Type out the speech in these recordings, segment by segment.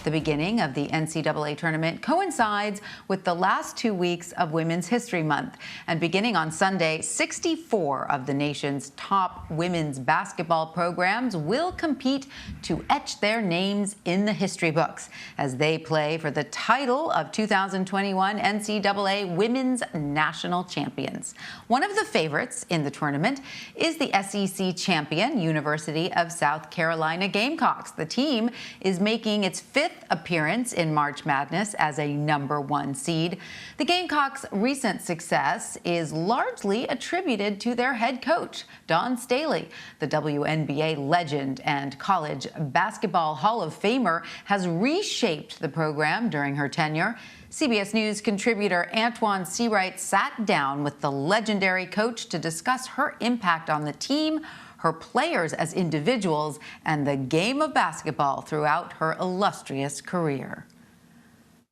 The beginning of the NCAA tournament coincides with the last 2 weeks of Women's History Month. And beginning on Sunday, 64 of the nation's top women's basketball programs will compete to etch their names in the history books as they play for the title of 2021 NCAA Women's National Champions. One of the favorites in the tournament is the SEC champion, University of South Carolina Gamecocks. The team is making its 5th appearance in March Madness as a #1 seed. The Gamecocks' recent success is largely attributed to their head coach, Dawn Staley. The WNBA legend and college basketball Hall of Famer has reshaped the program during her tenure. CBS News contributor Antjuan Seawright sat down with the legendary coach to discuss her impact on the team, her players as individuals, and the game of basketball throughout her illustrious career.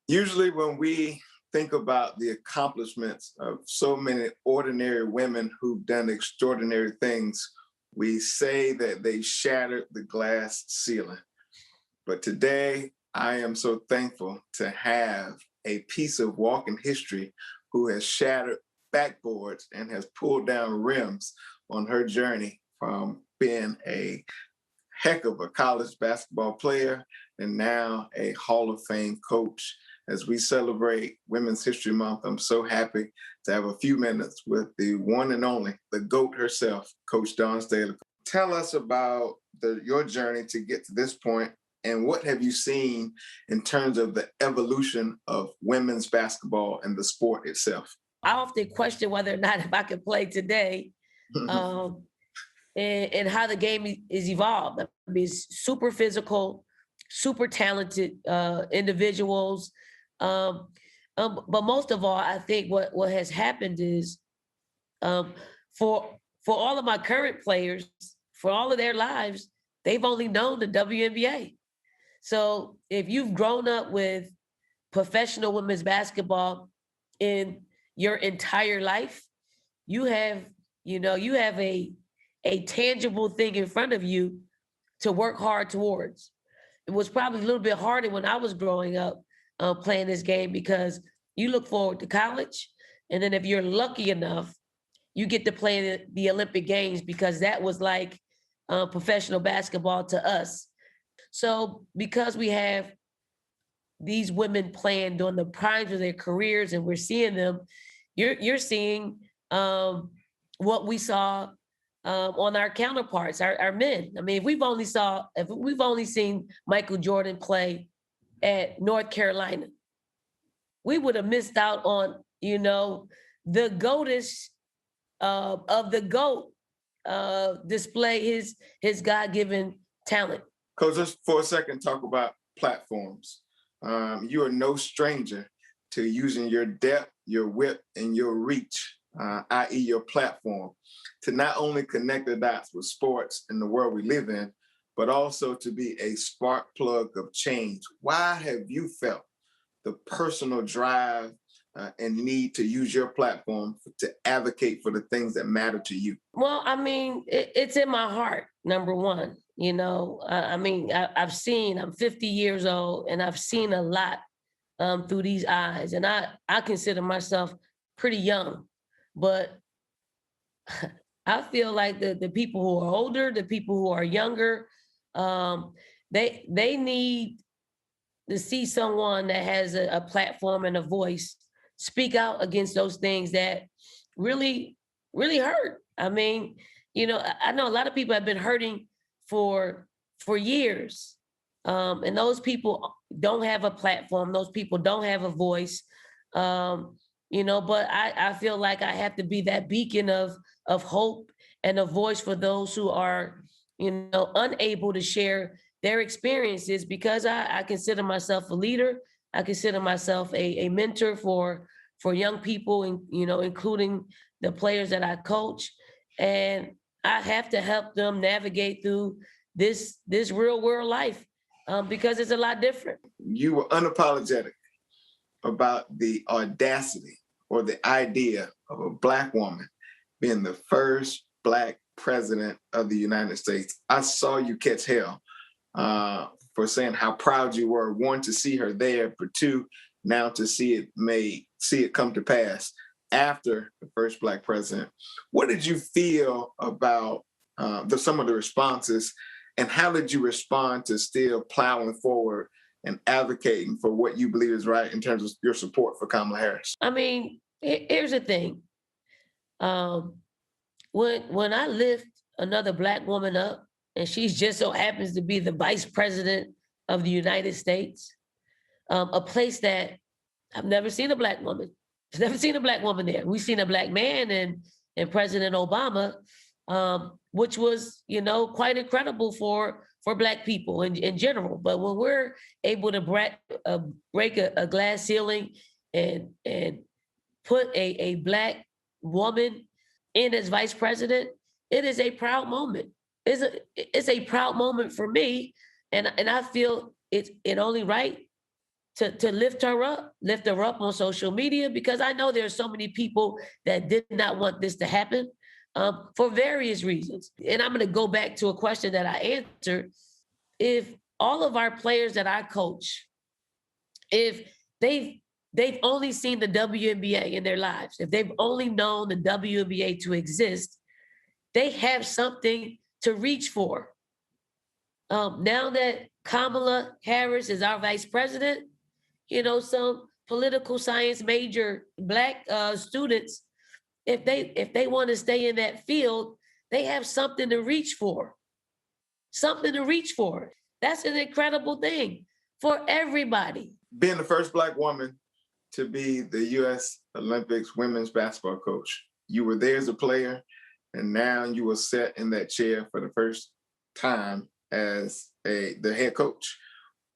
Usually when we think about the accomplishments of so many ordinary women who've done extraordinary things, we say that they shattered the glass ceiling. But today, I am so thankful to have a piece of walking history who has shattered backboards and has pulled down rims on her journey from being a heck of a college basketball player and now a Hall of Fame coach. As we celebrate Women's History Month, I'm so happy to have a few minutes with the one and only, the GOAT herself, Coach Dawn Staley. Tell us about your journey to get to this point, and what have you seen in terms of the evolution of women's basketball and the sport itself? I often question whether or not if I could play today. And how the game is evolved. I mean, it's super physical, super talented individuals. But most of all, I think what has happened is for all of my current players, for all of their lives, they've only known the WNBA. So if you've grown up with professional women's basketball in your entire life, you have a tangible thing in front of you to work hard towards. It was probably a little bit harder when I was growing up playing this game because you look forward to college. And then if you're lucky enough, you get to play the Olympic Games because that was like professional basketball to us. So because we have these women playing during the primes of their careers and we're seeing them, you're seeing what we saw on our counterparts, our men. I mean, if we've only seen Michael Jordan play at North Carolina, we would have missed out on, the GOATish of the GOAT display his God-given talent. Coach, just for a second, talk about platforms. You are no stranger to using your depth, your whip, and your reach, i.e. your platform, to not only connect the dots with sports in the world we live in, but also to be a spark plug of change. Why have you felt the personal drive and need to use your platform to advocate for the things that matter to you? Well, I mean, it's in my heart, number one. I'm 50 years old, and I've seen a lot through these eyes. And I consider myself pretty young, but I feel like the people who are older, the people who are younger, they need to see someone that has a platform and a voice speak out against those things that really, really hurt. I mean, I know a lot of people have been hurting for years, and those people don't have a platform. Those people don't have a voice. But I feel like I have to be that beacon of hope and a voice for those who are, unable to share their experiences, because I consider myself a leader. I consider myself a mentor for young people, and, including the players that I coach. And I have to help them navigate through this real world life because it's a lot different. You were unapologetic about the audacity or the idea of a Black woman being the first Black president of the United States. I saw you catch hell for saying how proud you were, one, to see her there, but two, now to see it come to pass after the first Black president. What did you feel about some of the responses, and how did you respond to still plowing forward and advocating for what you believe is right in terms of your support for Kamala Harris? I mean, here's the thing. When I lift another Black woman up, and she just so happens to be the vice president of the United States, a place that I've never seen a Black woman. I've never seen a Black woman there. We've seen a Black man in President Obama, which was, quite incredible for Black people in general. But when we're able to break a glass ceiling and put a Black woman in as vice president, it is a proud moment. It's a proud moment for me, and I feel it's only right to lift her up on social media, because I know there are so many people that did not want this to happen for various reasons. And I'm going to go back to a question that I answered. If all of our players that I coach, if they've only seen the WNBA in their lives, if they've only known the WNBA to exist, they have something to reach for. Now that Kamala Harris is our vice president, some political science major Black students, if they want to stay in that field, they have something to reach for. Something to reach for. That's an incredible thing for everybody. Being the first Black woman to be the U.S. Olympics women's basketball coach, you were there as a player, and now you were set in that chair for the first time as the head coach.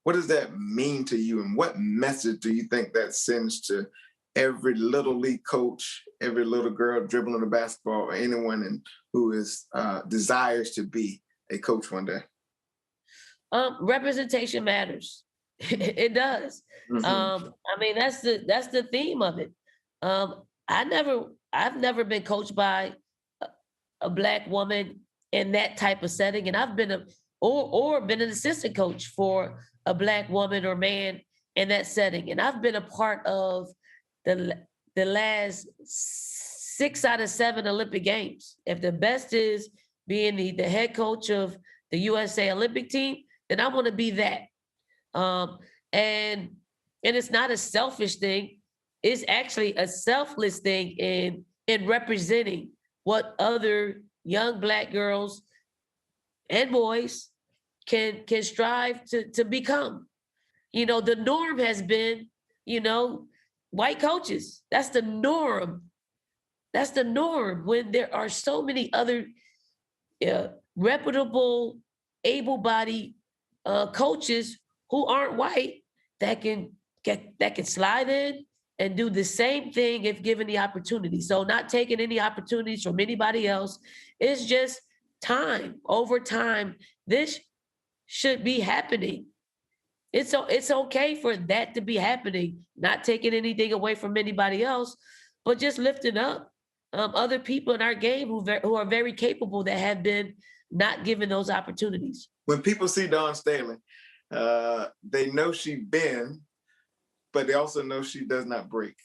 What does that mean to you, and what message do you think that sends to every little league coach, every little girl dribbling a basketball, or anyone who desires to be a coach one day? Representation matters. It does. Mm-hmm. That's the theme of it. I've never been coached by a Black woman in that type of setting, and I've been been an assistant coach for a Black woman or man in that setting, and I've been a part of the last 6 out of 7 Olympic Games. If the best is being the head coach of the USA Olympic team, then I want to be that. And it's not a selfish thing. It's actually a selfless thing in representing what other young Black girls and boys can strive to become. The norm has been, white coaches. That's the norm. That's the norm, when there are so many other reputable, able-bodied coaches who aren't white that can slide in and do the same thing if given the opportunity. So not taking any opportunities from anybody else. It's just time. Over time, this should be happening. It's okay for that to be happening, not taking anything away from anybody else, but just lifting up other people in our game who are very capable that have been not given those opportunities. When people see Dawn Staley, they know she bend, but they also know she does not break.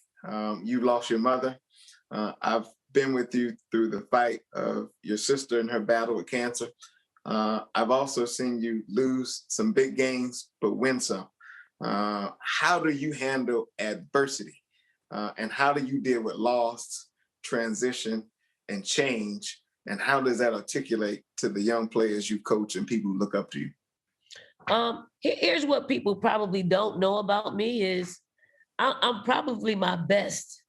You lost your mother. I've been with you through the fight of your sister and her battle with cancer. I've also seen you lose some big games, but win some. How do you handle adversity? And how do you deal with loss, transition, and change? And how does that articulate to the young players you coach and people who look up to you? Here's what people probably don't know about me is I'm probably my best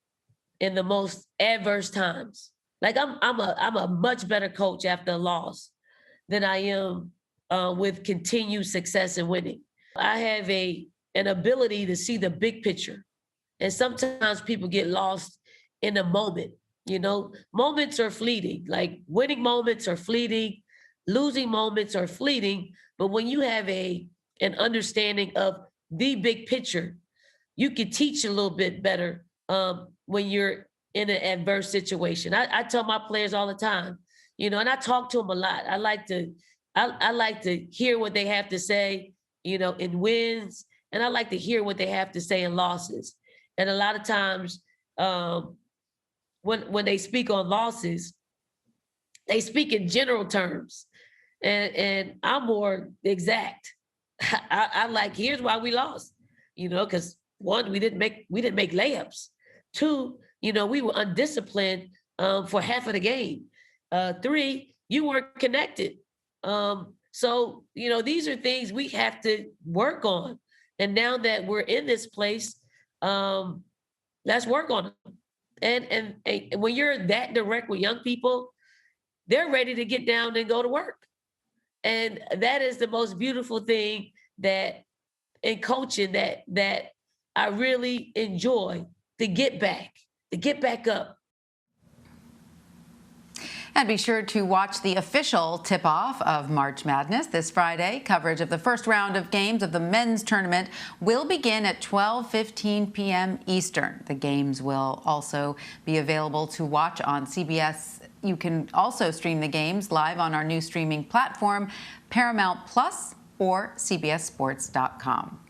in the most adverse times. Like I'm a much better coach after a loss than I am with continued success and winning. I have an ability to see the big picture. And sometimes people get lost in a moment. Moments are fleeting, like winning moments are fleeting, losing moments are fleeting. But when you have an understanding of the big picture, you can teach a little bit better when you're in an adverse situation. I tell my players all the time, and I talk to them a lot. I like to hear what they have to say, in wins, and I like to hear what they have to say in losses. And a lot of times, when they speak on losses, they speak in general terms, and I'm more exact. I like, here's why we lost, because one, we didn't make layups. Two, we were undisciplined for half of the game. Three, you weren't connected. So these are things we have to work on. And now that we're in this place, let's work on them. And when you're that direct with young people, they're ready to get down and go to work. And that is the most beautiful thing that in coaching that I really enjoy, to get back up. And be sure to watch the official tip-off of March Madness this Friday. Coverage of the first round of games of the men's tournament will begin at 12:15 p.m. Eastern. The games will also be available to watch on CBS. You can also stream the games live on our new streaming platform, Paramount Plus or CBSSports.com.